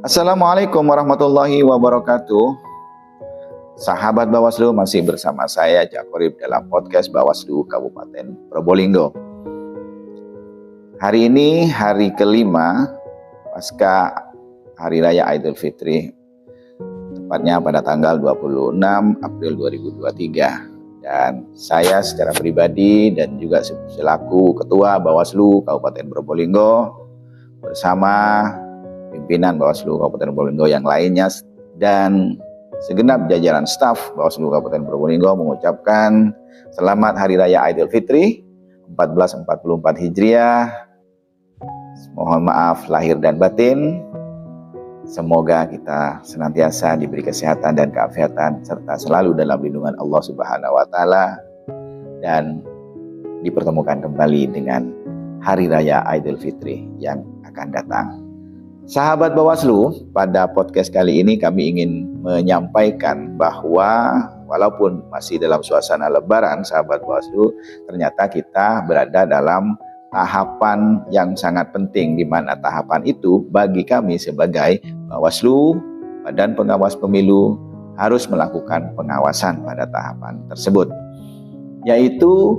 Assalamualaikum warahmatullahi wabarakatuh. Sahabat Bawaslu, masih bersama saya Jakorib dalam podcast Bawaslu Kabupaten Probolinggo. Hari ini hari kelima pasca Hari Raya Idul Fitri, tepatnya pada tanggal 26 April 2023. Dan saya secara pribadi dan juga selaku Ketua Bawaslu Kabupaten Probolinggo bersama pimpinan Bawaslu Kabupaten Probolinggo yang lainnya dan segenap jajaran staf Bawaslu Kabupaten Probolinggo mengucapkan selamat Hari Raya Idul Fitri 1444 Hijriah. Mohon maaf lahir dan batin. Semoga kita senantiasa diberi kesehatan dan keafiatan serta selalu dalam lindungan Allah Subhanahu wa taala dan dipertemukan kembali dengan Hari Raya Idul Fitri yang akan datang. Sahabat Bawaslu, pada podcast kali ini kami ingin menyampaikan bahwa walaupun masih dalam suasana lebaran, sahabat Bawaslu, ternyata kita berada dalam tahapan yang sangat penting, di mana tahapan itu bagi kami sebagai Bawaslu, Badan Pengawas Pemilu, harus melakukan pengawasan pada tahapan tersebut, yaitu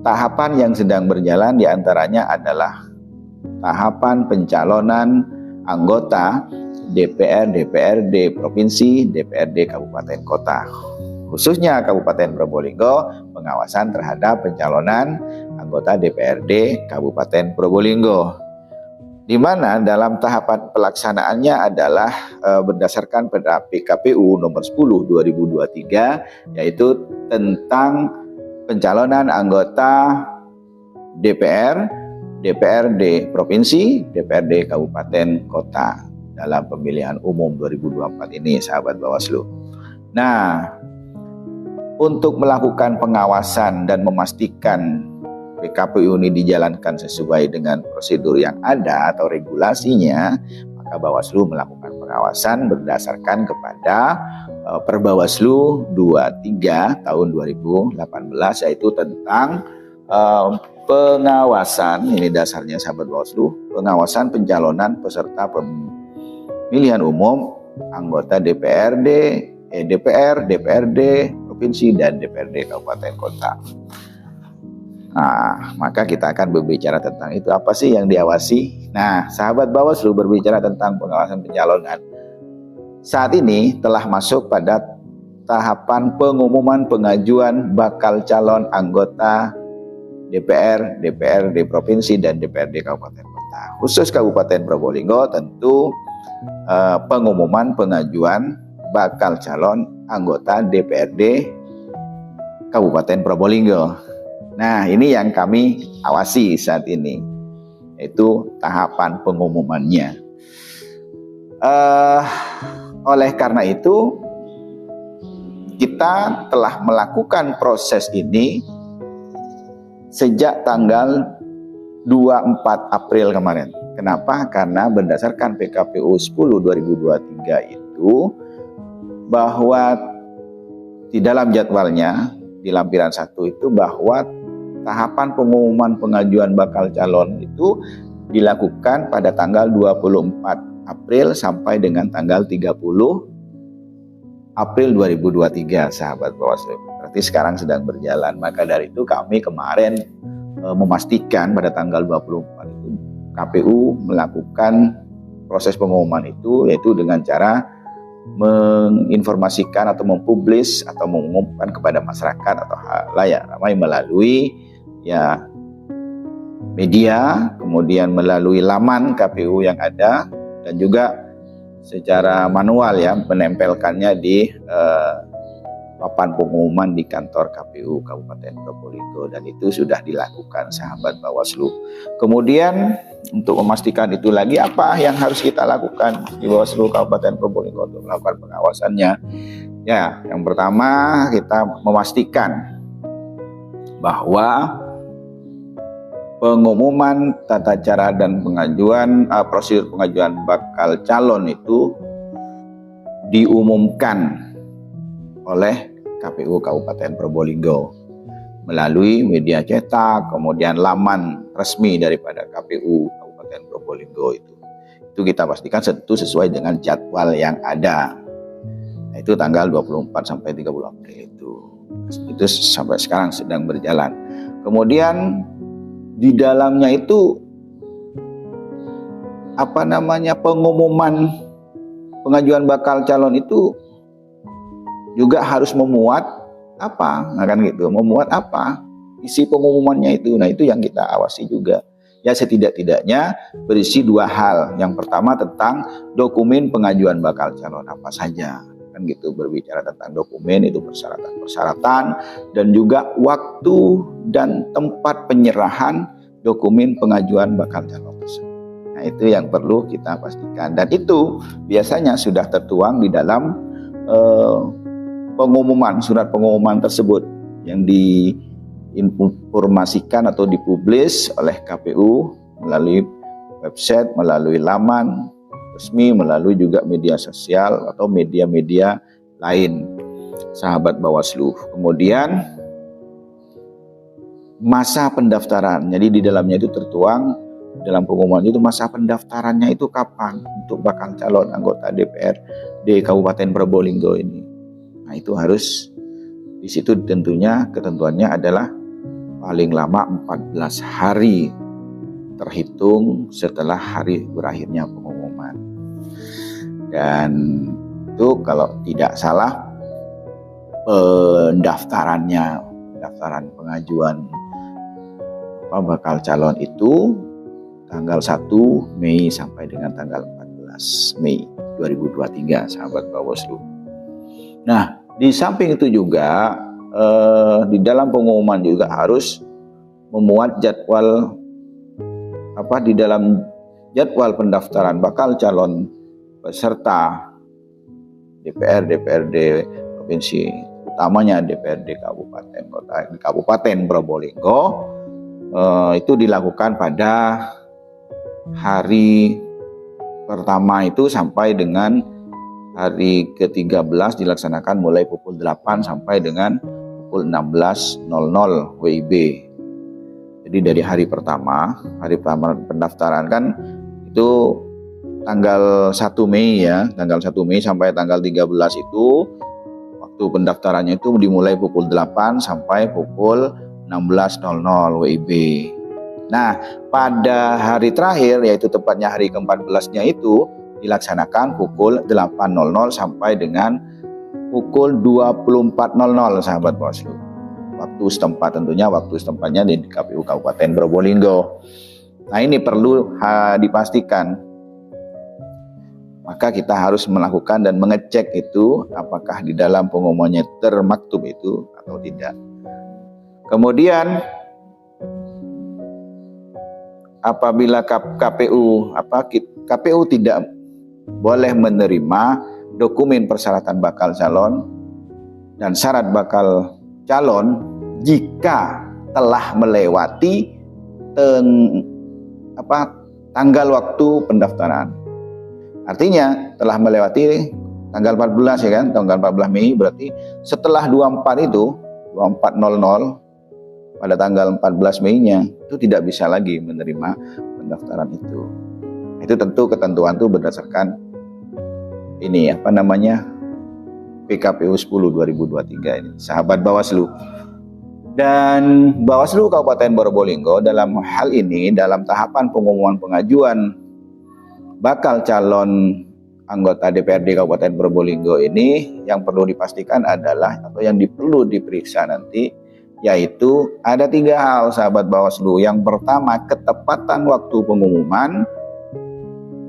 tahapan yang sedang berjalan diantaranya adalah tahapan pencalonan anggota DPR, DPRD Provinsi, DPRD Kabupaten Kota. Khususnya Kabupaten Probolinggo, pengawasan terhadap pencalonan anggota DPRD Kabupaten Probolinggo. Di mana dalam tahapan pelaksanaannya adalah berdasarkan pada PKPU nomor 10 2023, yaitu tentang pencalonan anggota DPR, DPRD Provinsi, DPRD Kabupaten Kota dalam pemilihan umum 2024 ini, sahabat Bawaslu. Nah, untuk melakukan pengawasan dan memastikan PKPU ini dijalankan sesuai dengan prosedur yang ada atau regulasinya, maka Bawaslu melakukan pengawasan berdasarkan kepada Perbawaslu 23 tahun 2018, yaitu tentang pengawasan, ini dasarnya sahabat Bawaslu, pengawasan pencalonan peserta pemilihan umum anggota DPRD, DPR, DPRD Provinsi dan DPRD Kabupaten Kota. Nah, maka kita akan berbicara tentang itu, apa sih yang diawasi. Nah, sahabat Bawaslu, berbicara tentang pengawasan pencalonan, saat ini telah masuk pada tahapan pengumuman pengajuan bakal calon anggota DPR, DPRD Provinsi dan DPRD Kabupaten Kota. Khusus Kabupaten Probolinggo tentu pengumuman pengajuan bakal calon anggota DPRD Kabupaten Probolinggo. Nah, ini yang kami awasi saat ini, yaitu tahapan pengumumannya. Oleh karena itu, kita telah melakukan proses ini sejak tanggal 24 April kemarin. Kenapa? Karena berdasarkan PKPU 10 2023 itu, bahwa di dalam jadwalnya di lampiran 1 itu bahwa tahapan pengumuman pengajuan bakal calon itu dilakukan pada tanggal 24 April sampai dengan tanggal 30 April 2023, sahabat Bawaslu. Berarti sekarang sedang berjalan. Maka dari itu kami kemarin memastikan pada tanggal 24 itu KPU melakukan proses pengumuman itu, yaitu dengan cara menginformasikan atau mempublis atau mengumumkan kepada masyarakat atau halayak ramai melalui media, kemudian melalui laman KPU yang ada, dan juga secara manual menempelkannya di papan pengumuman di kantor KPU Kabupaten Probolinggo, dan itu sudah dilakukan, sahabat Bawaslu. Kemudian untuk memastikan itu lagi, apa yang harus kita lakukan di Bawaslu Kabupaten Probolinggo untuk melakukan pengawasannya? Ya, yang pertama kita memastikan bahwa pengumuman tata cara dan pengajuan prosedur pengajuan bakal calon itu diumumkan oleh KPU Kabupaten Probolinggo melalui media cetak, kemudian laman resmi daripada KPU Kabupaten Probolinggo itu Itu kita pastikan tentu sesuai dengan jadwal yang ada. Nah, itu tanggal 24 sampai 30 April itu sampai sekarang sedang berjalan. Kemudian di dalamnya itu pengumuman pengajuan bakal calon itu juga harus memuat apa, nah kan gitu, memuat apa isi pengumumannya itu. Nah itu yang kita awasi juga. Ya setidak-tidaknya berisi dua hal. Yang pertama tentang dokumen pengajuan bakal calon apa saja, kan gitu, berbicara tentang dokumen itu persyaratan dan juga waktu dan tempat penyerahan dokumen pengajuan bakal calon tersebut. Nah itu yang perlu kita pastikan, dan itu biasanya sudah tertuang di dalam pengumuman, surat pengumuman tersebut yang diinformasikan atau dipublis oleh KPU melalui website, melalui laman resmi, melalui juga media sosial atau media-media lain, sahabat Bawaslu. Kemudian masa pendaftaran, jadi di dalamnya itu tertuang dalam pengumuman itu masa pendaftarannya itu kapan untuk bakal calon anggota DPRD Kabupaten Probolinggo ini. Nah itu harus di situ tentunya ketentuannya adalah paling lama 14 hari terhitung setelah hari berakhirnya pengumuman. Dan itu kalau tidak salah pendaftaran pengajuan bakal calon itu tanggal 1 Mei sampai dengan tanggal 14 Mei 2023, sahabat Bawaslu. Nah, di samping itu juga di dalam pengumuman juga harus memuat jadwal di dalam jadwal pendaftaran bakal calon peserta DPRD provinsi, utamanya DPRD Kabupaten Probolinggo, itu dilakukan pada hari pertama itu sampai dengan hari ke-13 dilaksanakan mulai pukul 8 sampai dengan pukul 16.00 WIB. Jadi dari hari pertama pendaftaran kan itu tanggal 1 Mei ya, tanggal 1 Mei sampai tanggal 13 itu waktu pendaftarannya itu dimulai pukul 8 sampai pukul 16.00 WIB. Nah, pada hari terakhir yaitu tepatnya hari ke-14-nya itu dilaksanakan pukul 8.00 sampai dengan pukul 24.00, sahabat Bawaslu. Waktu setempat tentunya, waktu setempatnya di KPU Kabupaten Probolinggo. Nah ini perlu dipastikan. Maka kita harus melakukan dan mengecek itu apakah di dalam pengumumannya termaktub itu atau tidak. Kemudian apabila KPU tidak boleh menerima dokumen persyaratan bakal calon dan syarat bakal calon jika telah melewati tanggal waktu pendaftaran. Artinya telah melewati tanggal 14 ya kan, tanggal 14 Mei, berarti setelah 24 itu 24.00 pada tanggal 14 Mei-nya itu tidak bisa lagi menerima pendaftaran itu. Itu tentu ketentuan itu berdasarkan ini PKPU 10 2023 ini, sahabat Bawaslu. Dan Bawaslu Kabupaten Probolinggo dalam hal ini, dalam tahapan pengumuman pengajuan bakal calon anggota DPRD Kabupaten Probolinggo ini, yang perlu dipastikan adalah atau yang perlu diperiksa nanti, yaitu ada 3 hal, sahabat Bawaslu. Yang pertama, ketepatan waktu pengumuman,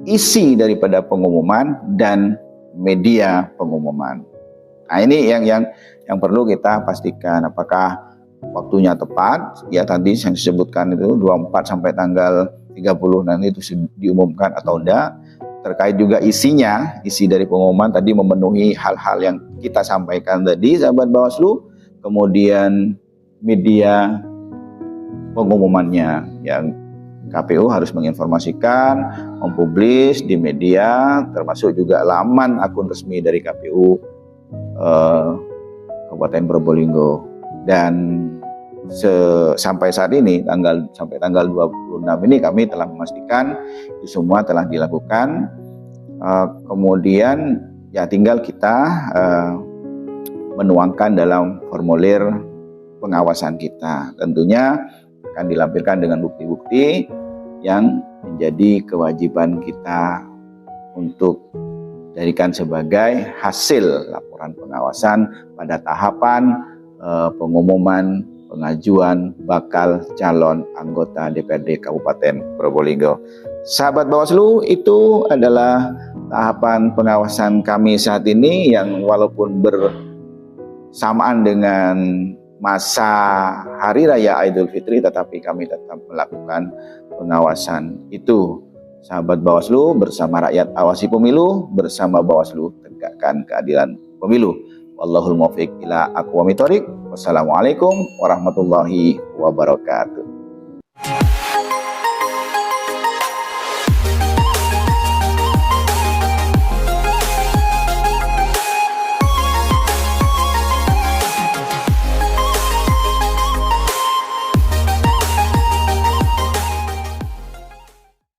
isi daripada pengumuman, dan media pengumuman. Nah ini yang perlu kita pastikan, apakah waktunya tepat ya, tadi yang disebutkan itu 24 sampai tanggal 30 nanti itu diumumkan atau enggak. Terkait juga isinya, isi dari pengumuman tadi memenuhi hal-hal yang kita sampaikan tadi, sahabat Bawaslu. Kemudian media pengumumannya yang KPU harus menginformasikan, mempublis di media, termasuk juga laman akun resmi dari KPU Kabupaten Probolinggo. Dan sampai saat ini sampai tanggal 26 ini kami telah memastikan itu semua telah dilakukan. Kemudian ya tinggal kita menuangkan dalam formulir pengawasan kita. Tentunya akan dilampirkan dengan bukti-bukti yang menjadi kewajiban kita untuk jadikan sebagai hasil laporan pengawasan pada tahapan pengumuman pengajuan bakal calon anggota DPRD Kabupaten Probolinggo. Sahabat Bawaslu, itu adalah tahapan pengawasan kami saat ini yang walaupun bersamaan dengan masa Hari Raya Idul Fitri, tetapi kami tetap melakukan pengawasan itu. Sahabat Bawaslu, bersama rakyat awasi pemilu, bersama Bawaslu tegakkan keadilan pemilu. Wallahul muwaffiq ila aqwamit thoriq. Wassalamualaikum warahmatullahi wabarakatuh.